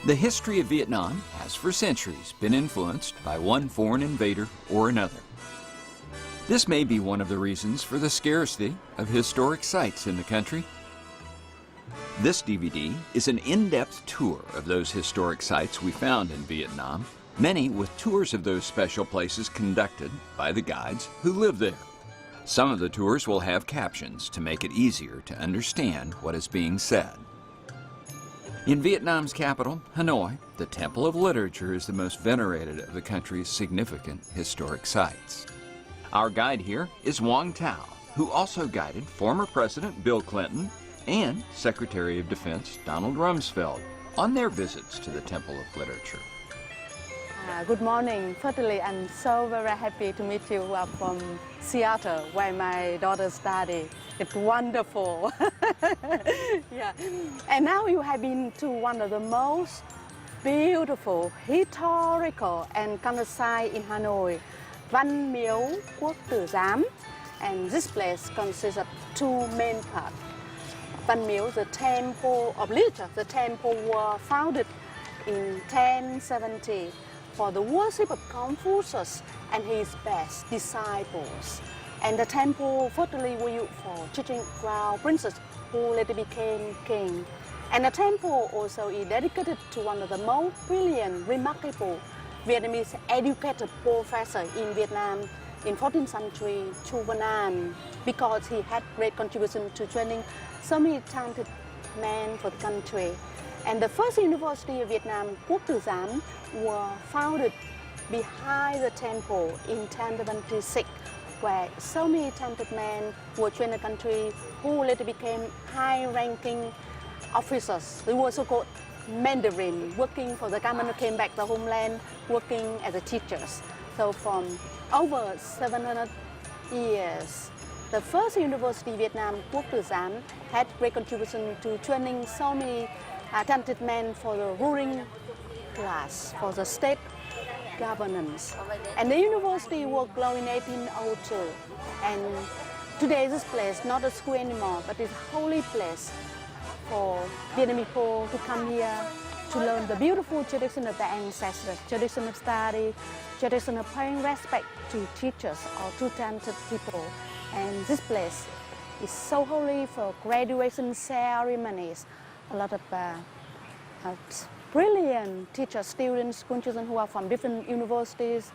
The history of Vietnam has for centuries been influenced by one foreign invader or another. This may be one of the reasons for the scarcity of historic sites in the country. This DVD is an in-depth tour of those historic sites we found in Vietnam, many with tours of those special places conducted by the guides who live there. Some of the tours will have captions to make it easier to understand what is being said. In Vietnam's capital, Hanoi, the Temple of Literature is the most venerated of the country's significant historic sites. Our guide here is Wong Tao, who also guided former President Bill Clinton and Secretary of Defense Donald Rumsfeld on their visits to the Temple of Literature. Good morning. Firstly, I'm so very happy to meet you from Seattle, where my daughter studies. It's wonderful. Yeah. And now you have been to one of the most beautiful historical and countryside in Hanoi, Văn Miếu Quốc Tử Giám. And this place consists of two main parts. Văn Miếu, the temple of literature. The temple was founded in 1070 for the worship of Confucius and his best disciples. And the temple firstly was used for teaching crown princes who later became king. And the temple also is dedicated to one of the most brilliant, remarkable Vietnamese educated professor in Vietnam in 14th century, Chu Văn An, because he had great contribution to training so many talented men for the country. And the first university of Vietnam, Quốc Tử Giám, was founded behind the temple in 1076, where so many talented men were trained in the country who later became high-ranking officers. They were so-called Mandarin, working for the government who came back to the homeland, working as a teachers. So from over 700 years, the first university in Vietnam, Quốc Tử Giám, had great contribution to training so many talented men for the ruling class, for the state governance. And the university was closed in 1802. And today this place, not a school anymore, but it's a holy place for Vietnamese people to come here to learn the beautiful tradition of their ancestors, tradition of study, tradition of paying respect to teachers or to talented people. And this place is so holy for graduation ceremonies. A lot of brilliant teachers, students, school children who are from different universities,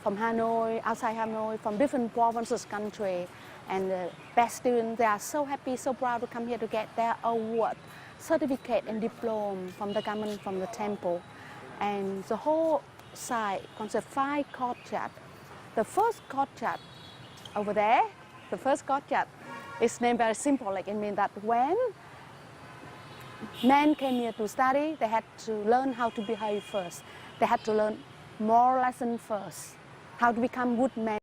from Hanoi, outside Hanoi, from different provinces, country. And the best students, they are so happy, so proud to come here to get their award, certificate and diploma from the government, from the temple. And the whole site consists of 5 courtyards. The first courtyard over there, the first courtyard is named very simple, like it means that when men came here to study, they had to learn how to behave first. They had to learn moral lessons first, how to become good men.